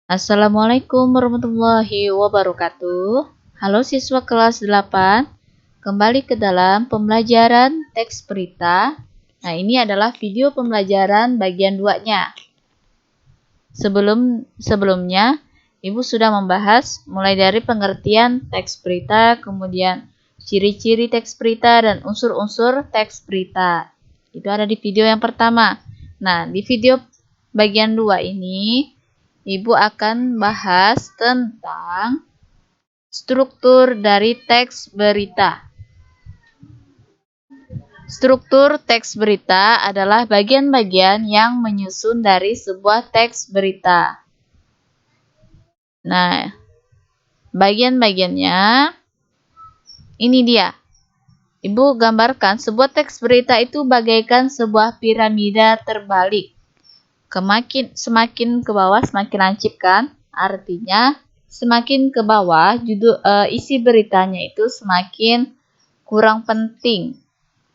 Assalamualaikum warahmatullahi wabarakatuh. Halo siswa kelas 8, kembali ke dalam pembelajaran teks berita. Nah, ini adalah video pembelajaran bagian 2-nya. Sebelumnya, Ibu sudah membahas mulai dari pengertian teks berita, kemudian ciri-ciri teks berita dan unsur-unsur teks berita. Itu ada di video yang pertama. Nah, di video bagian 2 ini Ibu akan bahas tentang struktur dari teks berita. Struktur teks berita adalah bagian-bagian yang menyusun dari sebuah teks berita. Nah, bagian-bagiannya ini dia. Ibu gambarkan sebuah teks berita itu bagaikan sebuah piramida terbalik. Semakin ke bawah semakin lancip kan? Artinya semakin ke bawah isi beritanya itu semakin kurang penting.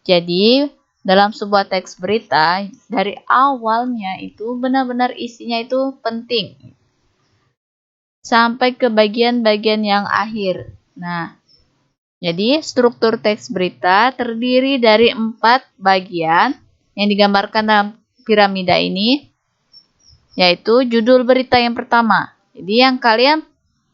Jadi dalam sebuah teks berita dari awalnya itu benar-benar isinya itu penting sampai ke bagian-bagian yang akhir. Nah, jadi struktur teks berita terdiri dari 4 bagian yang digambarkan dalam piramida ini, yaitu judul berita yang pertama. Jadi yang kalian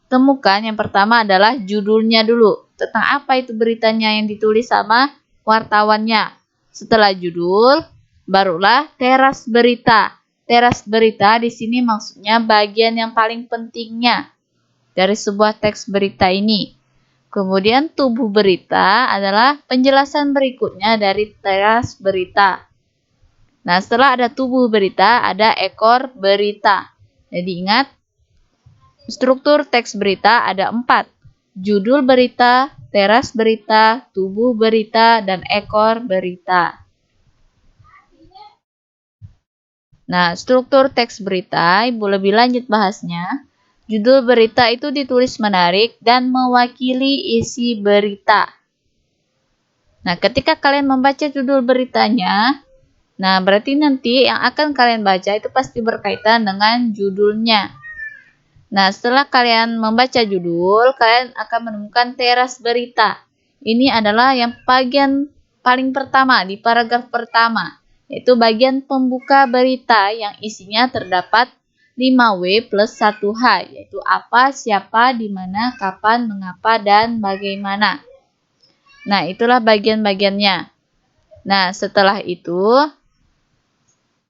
temukan yang pertama adalah judulnya dulu. Tentang apa itu beritanya yang ditulis sama wartawannya. Setelah judul, barulah teras berita. Teras berita di sini maksudnya bagian yang paling pentingnya dari sebuah teks berita ini. Kemudian tubuh berita adalah penjelasan berikutnya dari teras berita. Nah, setelah ada tubuh berita, ada ekor berita. Jadi ingat, struktur teks berita ada 4. Judul berita, teras berita, tubuh berita, dan ekor berita. Nah, struktur teks berita, Ibu lebih lanjut bahasnya. Judul berita itu ditulis menarik dan mewakili isi berita. Nah, ketika kalian membaca judul beritanya, nah berarti nanti yang akan kalian baca itu pasti berkaitan dengan judulnya. Nah, setelah kalian membaca judul, kalian akan menemukan teras berita. Ini adalah yang bagian paling pertama di paragraf pertama, yaitu bagian pembuka berita yang isinya terdapat 5W plus 1H, yaitu apa, siapa, di mana, kapan, mengapa, dan bagaimana. Nah, itulah bagian-bagiannya. Nah, setelah itu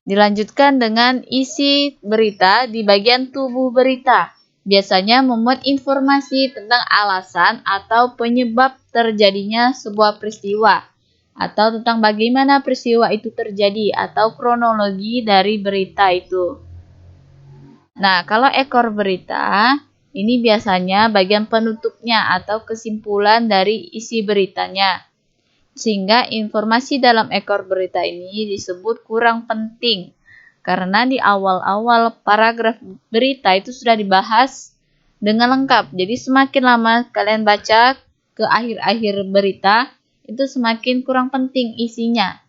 dilanjutkan dengan isi berita di bagian tubuh berita. Biasanya memuat informasi tentang alasan atau penyebab terjadinya sebuah peristiwa, atau tentang bagaimana peristiwa itu terjadi, atau kronologi dari berita itu. Nah, kalau ekor berita, ini biasanya bagian penutupnya atau kesimpulan dari isi beritanya. Sehingga informasi dalam ekor berita ini disebut kurang penting. Karena di awal-awal paragraf berita itu sudah dibahas dengan lengkap. Jadi semakin lama kalian baca ke akhir-akhir berita, itu semakin kurang penting isinya.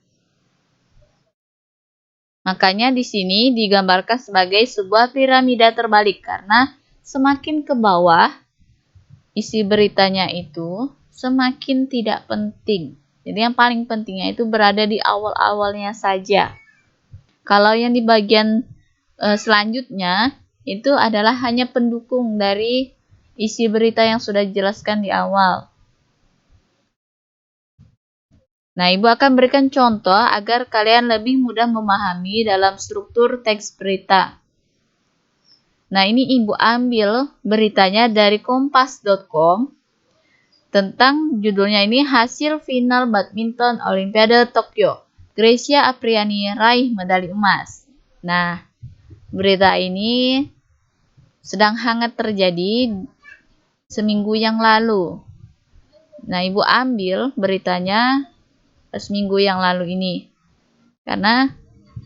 Makanya di sini digambarkan sebagai sebuah piramida terbalik. Karena semakin ke bawah isi beritanya itu semakin tidak penting. Jadi yang paling pentingnya itu berada di awal-awalnya saja. Kalau yang di bagian selanjutnya itu adalah hanya pendukung dari isi berita yang sudah dijelaskan di awal. Nah, Ibu akan berikan contoh agar kalian lebih mudah memahami dalam struktur teks berita. Nah, ini Ibu ambil beritanya dari kompas.com. Tentang judulnya ini hasil final badminton Olimpiade Tokyo. Grecia Apriani raih medali emas. Nah, berita ini sedang hangat terjadi seminggu yang lalu. Nah, Ibu ambil beritanya seminggu yang lalu ini. Karena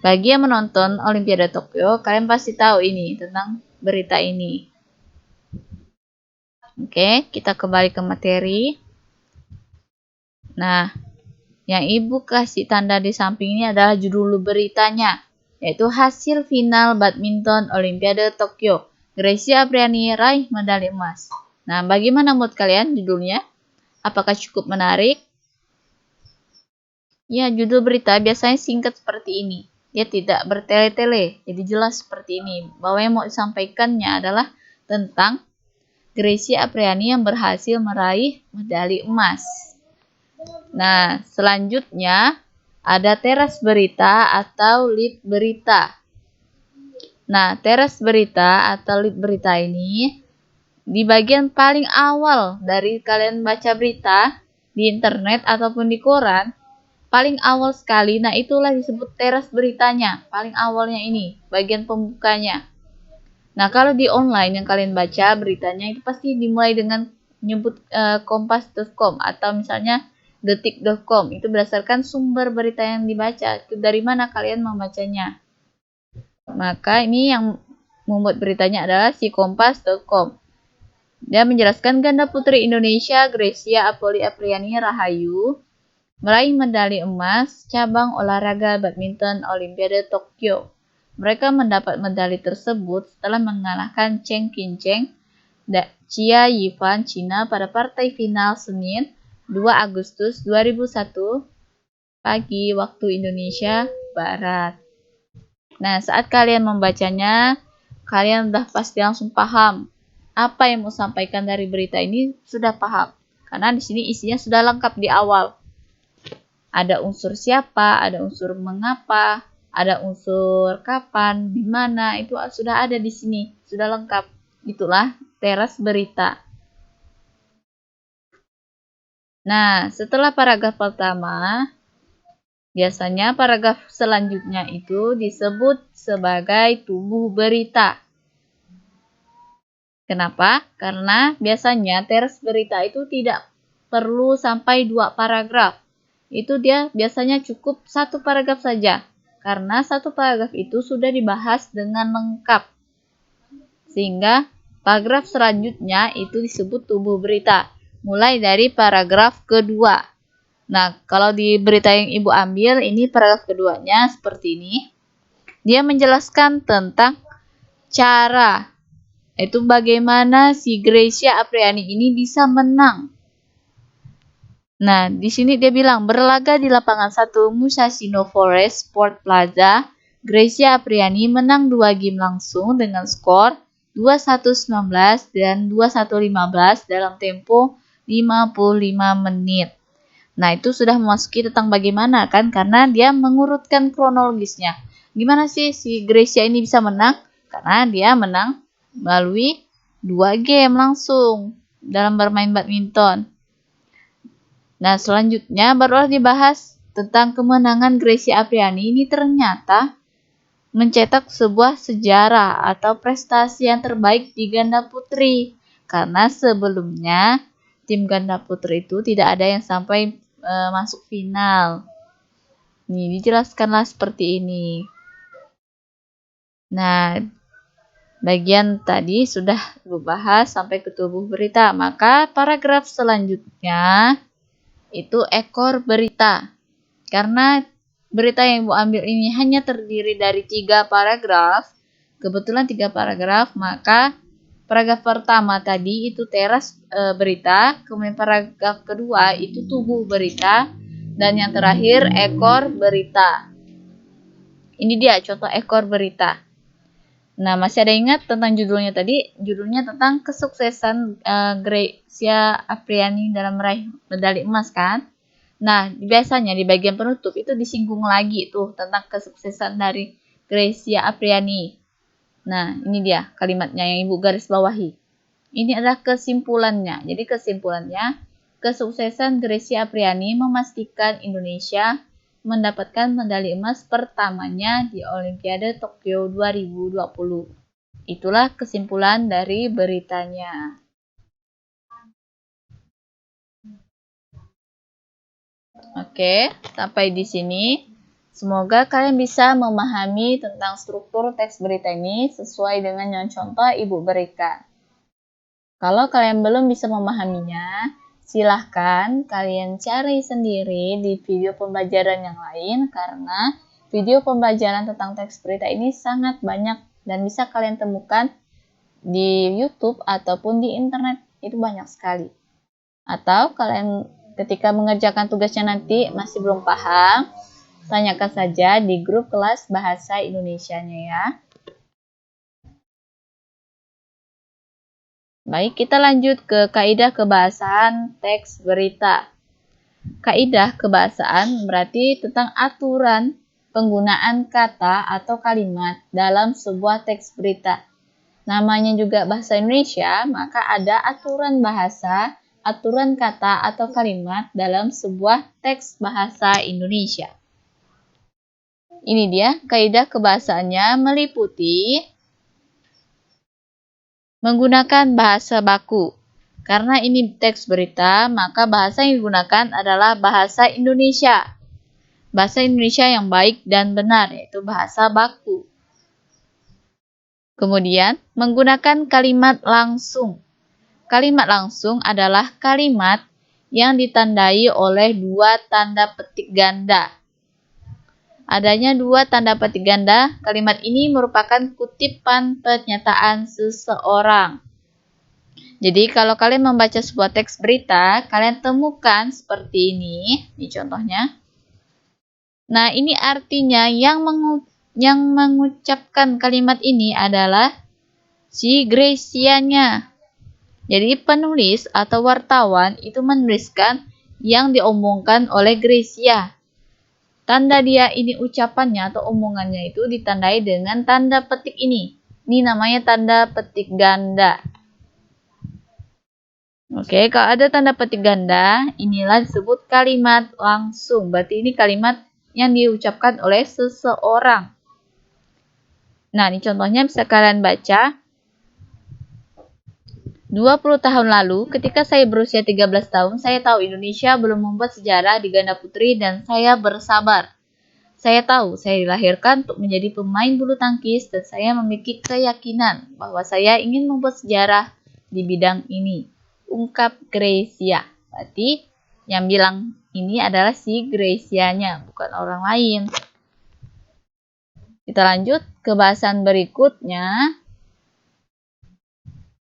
bagi yang menonton Olimpiade Tokyo, kalian pasti tahu ini tentang berita ini. Oke, kita kembali ke materi. Nah, yang Ibu kasih tanda di samping ini adalah judul beritanya, yaitu hasil final badminton Olimpiade Tokyo. Gracia Apriani raih medali emas. Nah, bagaimana menurut kalian judulnya? Apakah cukup menarik? Ya, judul berita biasanya singkat seperti ini. Dia tidak bertele-tele, jadi jelas seperti ini. Bahwa yang mau disampaikannya adalah tentang Gracia Apriani yang berhasil meraih medali emas. Nah, selanjutnya ada teras berita atau lead berita. Nah, teras berita atau lead berita ini di bagian paling awal dari kalian baca berita di internet ataupun di koran, paling awal sekali, nah itulah disebut teras beritanya, paling awalnya ini, bagian pembukanya. Nah, kalau di online yang kalian baca beritanya itu pasti dimulai dengan nyebut kompas.com atau misalnya detik.com. Itu berdasarkan sumber berita yang dibaca. Itu dari mana kalian membacanya. Maka ini yang membuat beritanya adalah si kompas.com. Dia menjelaskan ganda putri Indonesia Gracia Apriani Rahayu meraih medali emas cabang olahraga badminton Olimpiade Tokyo. Mereka mendapat medali tersebut setelah mengalahkan Cheng Qincheng Chia Yifan Cina pada partai final Senin 2 Agustus 2001 pagi waktu Indonesia Barat. Nah, saat kalian membacanya, kalian udah pasti langsung paham apa yang mau sampaikan dari berita ini, sudah paham. Karena di sini isinya sudah lengkap di awal. Ada unsur siapa, ada unsur mengapa, ada unsur kapan, di mana, itu sudah ada di sini, sudah lengkap. Itulah teras berita. Nah, setelah paragraf pertama, biasanya paragraf selanjutnya itu disebut sebagai tubuh berita. Kenapa? Karena biasanya teras berita itu tidak perlu sampai 2 paragraf. Itu dia biasanya cukup 1 paragraf saja. Karena 1 paragraf itu sudah dibahas dengan lengkap. Sehingga paragraf selanjutnya itu disebut tubuh berita. Mulai dari paragraf kedua. Nah, kalau di berita yang Ibu ambil, ini paragraf keduanya seperti ini. Dia menjelaskan tentang cara itu bagaimana si Gracia Apriani ini bisa menang. Nah, di sini dia bilang berlaga di lapangan 1 Musashino Forest Sport Plaza, Gracia Apriani menang 2 game langsung dengan skor 21-19 dan 21-15 dalam tempo 55 menit. Nah, itu sudah memasuki tentang bagaimana kan, karena dia mengurutkan kronologisnya. Gimana sih si Gracia ini bisa menang? Karena dia menang melalui 2 game langsung dalam bermain badminton. Nah, selanjutnya barulah dibahas tentang kemenangan Gracia Apriani ini ternyata mencetak sebuah sejarah atau prestasi yang terbaik di ganda putri. Karena sebelumnya tim ganda putri itu tidak ada yang sampai masuk final. Nih, dijelaskanlah seperti ini. Nah, bagian tadi sudah dibahas sampai ke tubuh berita, maka paragraf selanjutnya itu ekor berita. Karena berita yang Ibu ambil ini hanya terdiri dari 3 paragraf, kebetulan 3 paragraf, maka paragraf pertama tadi itu teras berita, kemudian paragraf kedua itu tubuh berita, dan yang terakhir ekor berita. Ini dia contoh ekor berita. Nah, masih ada ingat tentang judulnya tadi? Judulnya tentang kesuksesan Gracia Apriani dalam meraih medali emas kan? Nah, biasanya di bagian penutup itu disinggung lagi tuh tentang kesuksesan dari Gracia Apriani. Nah, ini dia kalimatnya yang Ibu garis bawahi. Ini adalah kesimpulannya. Jadi kesimpulannya, kesuksesan Gracia Apriani memastikan Indonesia mendapatkan medali emas pertamanya di Olimpiade Tokyo 2020. Itulah kesimpulan dari beritanya. Oke, sampai di sini. Semoga kalian bisa memahami tentang struktur teks berita ini sesuai dengan yang contoh Ibu berikan. Kalau kalian belum bisa memahaminya, silahkan kalian cari sendiri di video pembelajaran yang lain karena video pembelajaran tentang teks berita ini sangat banyak dan bisa kalian temukan di YouTube ataupun di internet, itu banyak sekali. Atau kalian ketika mengerjakan tugasnya nanti masih belum paham, tanyakan saja di grup kelas bahasa Indonesianya ya. Baik, kita lanjut ke kaidah kebahasaan teks berita. Kaidah kebahasaan berarti tentang aturan penggunaan kata atau kalimat dalam sebuah teks berita. Namanya juga bahasa Indonesia, maka ada aturan bahasa, aturan kata atau kalimat dalam sebuah teks bahasa Indonesia. Ini dia kaidah kebahasaannya meliputi menggunakan bahasa baku. Karena ini teks berita, maka bahasa yang digunakan adalah bahasa Indonesia. Bahasa Indonesia yang baik dan benar, yaitu bahasa baku. Kemudian, menggunakan kalimat langsung. Kalimat langsung adalah kalimat yang ditandai oleh dua tanda petik ganda. Adanya dua tanda petik ganda, kalimat ini merupakan kutipan pernyataan seseorang. Jadi kalau kalian membaca sebuah teks berita, kalian temukan seperti ini contohnya. Nah, ini artinya yang mengucapkan kalimat ini adalah si Gracia-nya. Jadi penulis atau wartawan itu menuliskan yang diomongkan oleh Gracia. Tanda dia ini ucapannya atau omongannya itu ditandai dengan tanda petik ini. Ini namanya tanda petik ganda. Oke, kalau ada tanda petik ganda, inilah disebut kalimat langsung. Berarti ini kalimat yang diucapkan oleh seseorang. Nah, ini contohnya bisa kalian baca. 20 tahun lalu, ketika saya berusia 13 tahun, saya tahu Indonesia belum membuat sejarah di ganda putri dan saya bersabar. Saya tahu saya dilahirkan untuk menjadi pemain bulu tangkis dan saya memiliki keyakinan bahwa saya ingin membuat sejarah di bidang ini. Ungkap Gracia. Berarti yang bilang ini adalah si Gracia-nya, bukan orang lain. Kita lanjut ke bahasan berikutnya,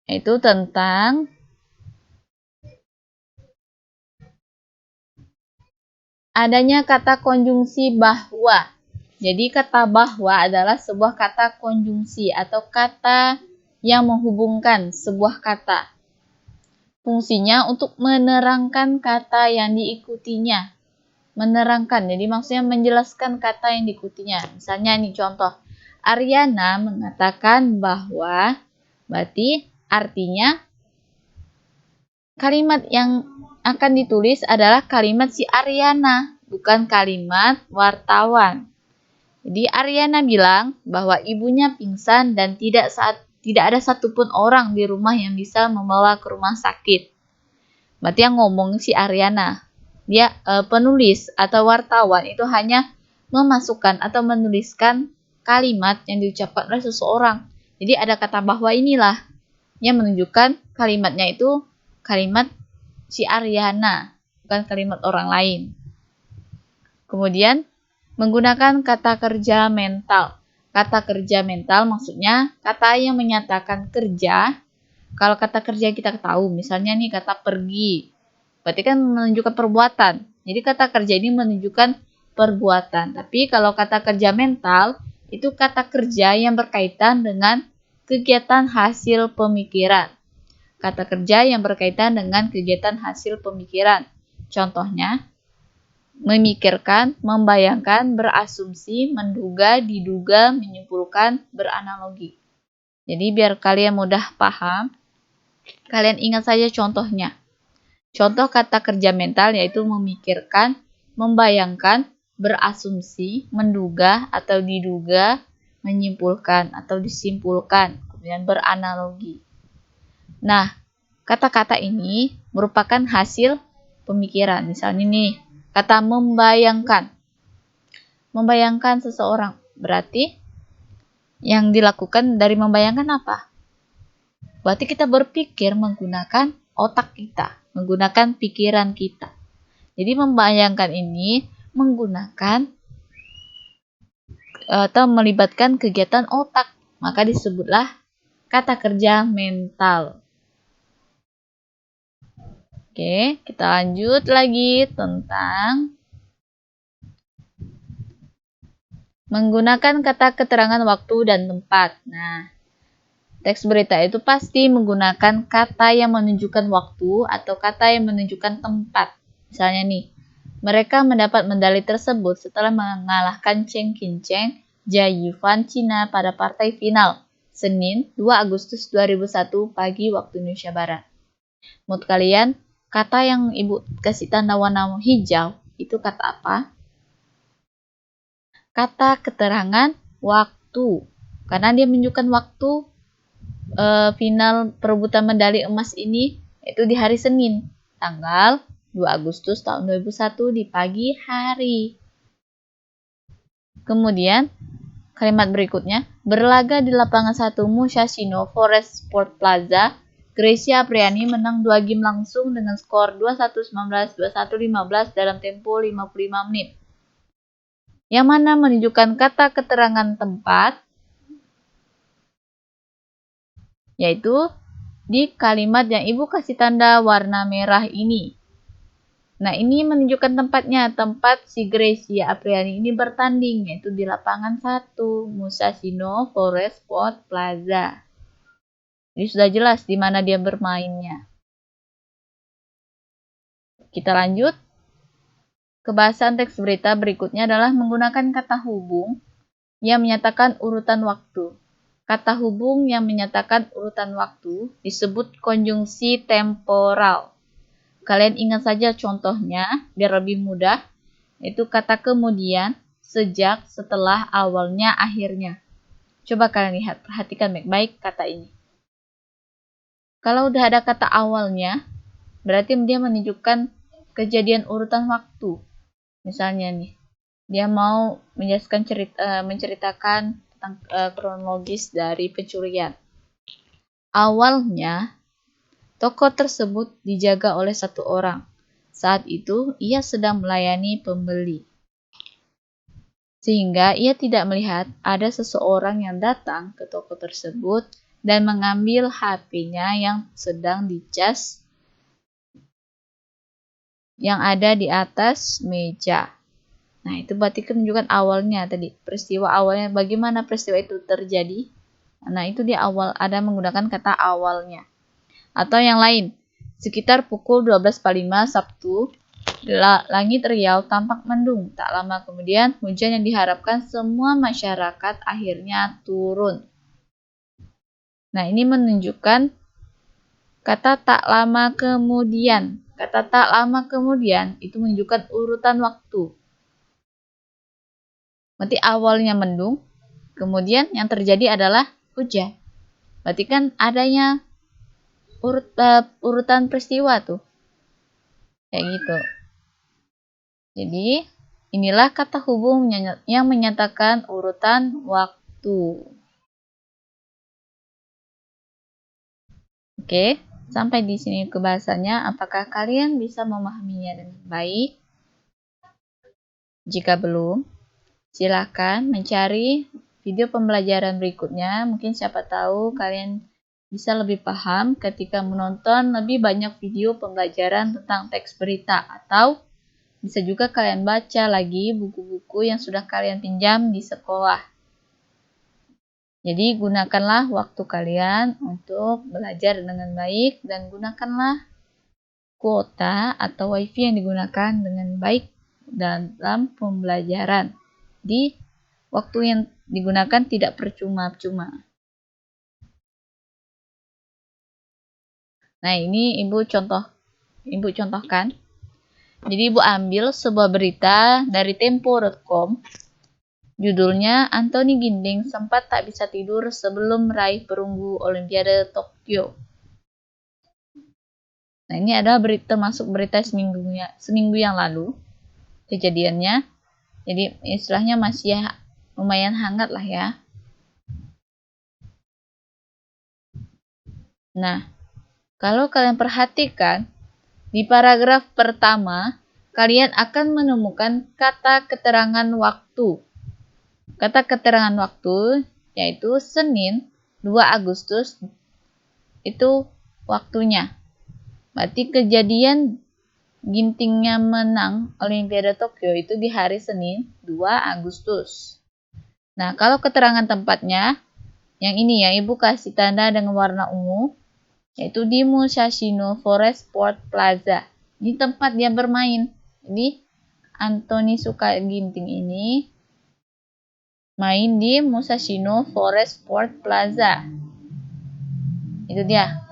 yaitu tentang adanya kata konjungsi bahwa. Jadi kata bahwa adalah sebuah kata konjungsi atau kata yang menghubungkan sebuah kata. Fungsinya untuk menerangkan kata yang diikutinya. Menerangkan, jadi maksudnya menjelaskan kata yang diikutinya. Misalnya nih contoh, Aryana mengatakan bahwa, berarti artinya kalimat yang akan ditulis adalah kalimat si Aryana, bukan kalimat wartawan. Jadi Aryana bilang bahwa ibunya pingsan dan tidak ada satupun orang di rumah yang bisa membawa ke rumah sakit. Berarti yang ngomong si Aryana. Dia penulis atau wartawan itu hanya memasukkan atau menuliskan kalimat yang diucapkan oleh seseorang. Jadi ada kata bahwa inilah yang menunjukkan kalimatnya itu kalimat si Aryana, bukan kalimat orang lain. Kemudian menggunakan kata kerja mental. Kata kerja mental maksudnya kata yang menyatakan kerja. Kalau kata kerja kita tahu, misalnya nih kata pergi. Berarti kan menunjukkan perbuatan. Jadi kata kerja ini menunjukkan perbuatan. Tapi kalau kata kerja mental, itu kata kerja yang berkaitan dengan kegiatan hasil pemikiran. Kata kerja yang berkaitan dengan kegiatan hasil pemikiran. Contohnya, memikirkan, membayangkan, berasumsi, menduga, diduga, menyimpulkan, beranalogi. Jadi biar kalian mudah paham, kalian ingat saja contohnya. Contoh kata kerja mental yaitu memikirkan, membayangkan, berasumsi, menduga atau diduga, menyimpulkan atau disimpulkan, kemudian beranalogi. Nah, kata-kata ini merupakan hasil pemikiran. Misalnya nih, kata membayangkan. Membayangkan seseorang. Berarti yang dilakukan dari membayangkan apa? Berarti kita berpikir menggunakan otak kita, menggunakan pikiran kita. Jadi membayangkan ini menggunakan atau melibatkan kegiatan otak. Maka disebutlah kata kerja mental. Oke, kita lanjut lagi tentang menggunakan kata keterangan waktu dan tempat. Nah, teks berita itu pasti menggunakan kata yang menunjukkan waktu atau kata yang menunjukkan tempat. Misalnya nih, mereka mendapat medali tersebut setelah mengalahkan Cheng Qincheng Jiayuan Cina pada partai final, Senin 2 Agustus 2001 pagi waktu Indonesia Barat. Menurut kalian, kata yang Ibu kasih tanda warna hijau itu kata apa? Kata keterangan waktu. Karena dia menunjukkan waktu final perebutan medali emas ini itu di hari Senin, tanggal 2 Agustus tahun 2001 di pagi hari. Kemudian, kalimat berikutnya, berlaga di lapangan 1 Musashino Forest Sport Plaza, Grecia Apriani menang 2 game langsung dengan skor 21-19, 21-15 dalam tempo 55 menit. Yang mana menunjukkan kata keterangan tempat, yaitu di kalimat yang Ibu kasih tanda warna merah ini. Nah, ini menunjukkan tempatnya, tempat si Grecia Apriani ini bertanding, yaitu di lapangan 1 Musashino Forest Sport Plaza. Jadi sudah jelas di mana dia bermainnya. Kita lanjut. Kebahasan teks berita berikutnya adalah menggunakan kata hubung yang menyatakan urutan waktu. Kata hubung yang menyatakan urutan waktu disebut konjungsi temporal. Kalian ingat saja contohnya biar lebih mudah, yaitu kata kemudian, sejak, setelah, awalnya, akhirnya. Coba kalian lihat, perhatikan baik-baik kata ini. Kalau udah ada kata awalnya, berarti dia menunjukkan kejadian urutan waktu. Misalnya nih, dia mau menceritakan tentang kronologis dari pencurian. Awalnya, toko tersebut dijaga oleh 1 orang. Saat itu, ia sedang melayani pembeli. Sehingga ia tidak melihat ada seseorang yang datang ke toko tersebut dan mengambil HP-nya yang sedang dicas yang ada di atas meja. Nah, itu berarti menunjukkan awalnya tadi. Peristiwa awalnya, bagaimana peristiwa itu terjadi. Nah, itu di awal, ada menggunakan kata awalnya. Atau yang lain, sekitar pukul 12.45 Sabtu, langit Riau tampak mendung. Tak lama kemudian, hujan yang diharapkan semua masyarakat akhirnya turun. Nah, ini menunjukkan kata tak lama kemudian. Kata tak lama kemudian itu menunjukkan urutan waktu. Berarti awalnya mendung, kemudian yang terjadi adalah hujan. Berarti kan adanya urutan peristiwa tuh. Kayak gitu. Jadi, inilah kata hubung yang menyatakan urutan waktu. Oke, sampai di sini kebahasannya. Apakah kalian bisa memahaminya dengan baik? Jika belum, silakan mencari video pembelajaran berikutnya. Mungkin siapa tahu kalian bisa lebih paham ketika menonton lebih banyak video pembelajaran tentang teks berita, atau bisa juga kalian baca lagi buku-buku yang sudah kalian pinjam di sekolah. Jadi gunakanlah waktu kalian untuk belajar dengan baik dan gunakanlah kuota atau wifi yang digunakan dengan baik dalam pembelajaran. Di waktu yang digunakan tidak percuma-cuma. Nah, ini Ibu contohkan. Jadi Ibu ambil sebuah berita dari tempo.com. Judulnya, Anthony Ginting sempat tak bisa tidur sebelum meraih perunggu Olimpiade Tokyo. Nah, ini adalah termasuk berita seminggu yang lalu kejadiannya. Jadi istilahnya masih lumayan hangat lah ya. Nah, kalau kalian perhatikan di paragraf pertama, kalian akan menemukan kata keterangan waktu. Kata keterangan waktu yaitu Senin 2 Agustus itu waktunya. Berarti kejadian Gintingnya menang Olimpiade Tokyo itu di hari Senin 2 Agustus. Nah, kalau keterangan tempatnya, yang ini ya, Ibu kasih tanda dengan warna ungu, yaitu di Musashino Forest Sport Plaza. Ini tempat dia bermain. Jadi, Anthony Sukaginting ini main di Musashino Forest Sport Plaza. Itu dia.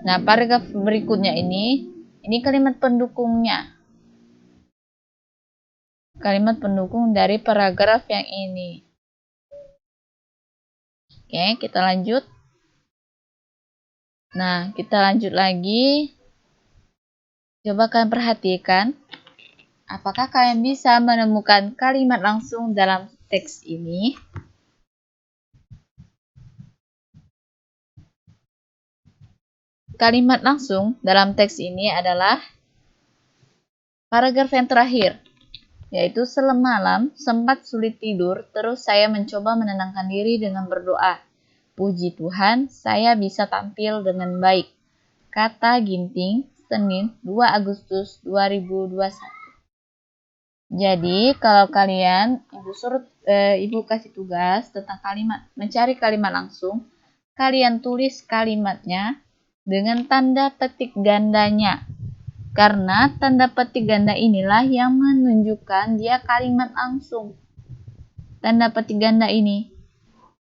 Nah, paragraf berikutnya ini kalimat pendukungnya. Kalimat pendukung dari paragraf yang ini. Oke, kita lanjut. Nah, kita lanjut lagi. Coba kalian perhatikan. Apakah kalian bisa menemukan kalimat langsung dalam teks ini? Kalimat langsung dalam teks ini adalah paragraf yang terakhir, yaitu semalam sempat sulit tidur, terus saya mencoba menenangkan diri dengan berdoa. Puji Tuhan, saya bisa tampil dengan baik. Kata Ginting, Senin 2 Agustus 2021. Jadi, kalau kalian Ibu kasih tugas tentang kalimat, mencari kalimat langsung, kalian tulis kalimatnya dengan tanda petik gandanya. Karena tanda petik ganda inilah yang menunjukkan dia kalimat langsung. Tanda petik ganda ini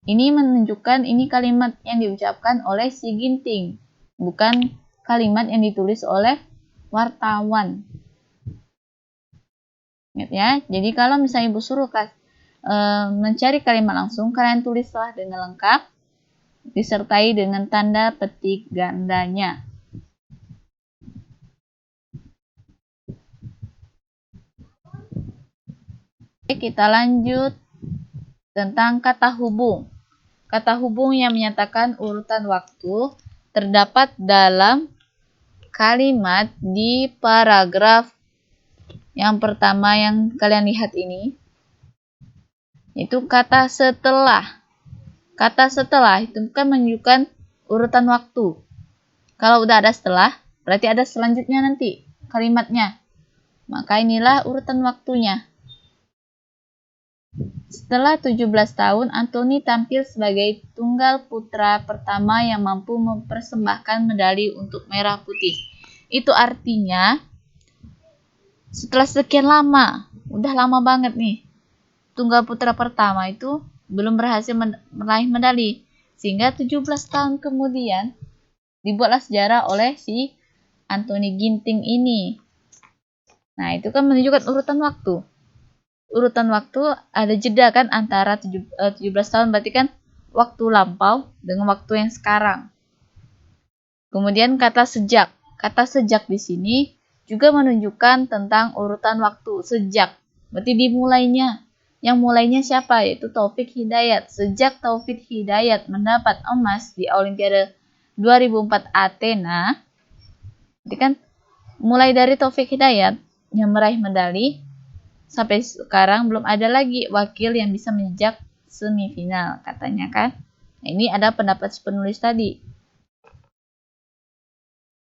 menunjukkan ini kalimat yang diucapkan oleh si Ginting, bukan kalimat yang ditulis oleh wartawan. Ingat ya, jadi kalau misalnya Ibu suruh mencari kalimat langsung, kalian tulislah dengan lengkap, disertai dengan tanda petik gandanya. Oke, kita lanjut tentang kata hubung. Kata hubung yang menyatakan urutan waktu terdapat dalam kalimat di paragraf yang pertama yang kalian lihat ini. Itu kata setelah. Kata setelah itu kan menunjukkan urutan waktu. Kalau udah ada setelah, berarti ada selanjutnya nanti kalimatnya. Maka inilah urutan waktunya. Setelah 17 tahun, Anthony tampil sebagai tunggal putra pertama yang mampu mempersembahkan medali untuk merah putih. Itu artinya setelah sekian lama, udah lama banget nih, tunggal putra pertama itu belum berhasil meraih medali. Sehingga 17 tahun kemudian dibuatlah sejarah oleh si Anthony Ginting ini. Nah, itu kan menunjukkan urutan waktu. Urutan waktu ada jeda kan antara 17 tahun, berarti kan waktu lampau dengan waktu yang sekarang. Kemudian kata sejak. Kata sejak di sini juga menunjukkan tentang urutan waktu sejak. Berarti dimulainya. Yang mulainya siapa? Yaitu Taufik Hidayat. Sejak Taufik Hidayat mendapat emas di Olimpiade 2004 Athena, berarti kan mulai dari Taufik Hidayat yang meraih medali, sampai sekarang belum ada lagi wakil yang bisa menjejak semifinal, katanya kan. Nah, ini ada pendapat penulis tadi.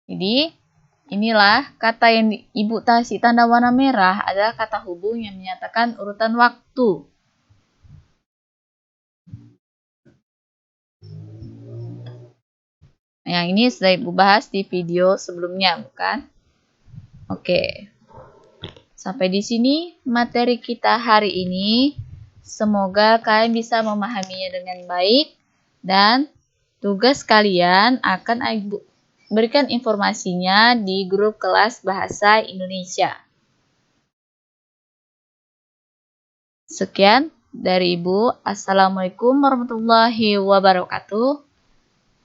Jadi, inilah kata yang Ibu kasih tanda warna merah adalah kata hubung yang menyatakan urutan waktu. Nah, yang ini sudah Ibu bahas di video sebelumnya, bukan? Oke. Sampai di sini materi kita hari ini. Semoga kalian bisa memahaminya dengan baik dan tugas kalian akan Ibu berikan informasinya di grup kelas Bahasa Indonesia. Sekian dari Ibu. Assalamualaikum warahmatullahi wabarakatuh.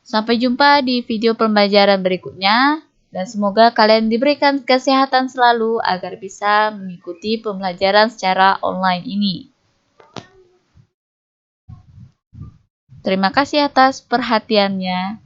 Sampai jumpa di video pembelajaran berikutnya. Dan semoga kalian diberikan kesehatan selalu agar bisa mengikuti pembelajaran secara online ini. Terima kasih atas perhatiannya.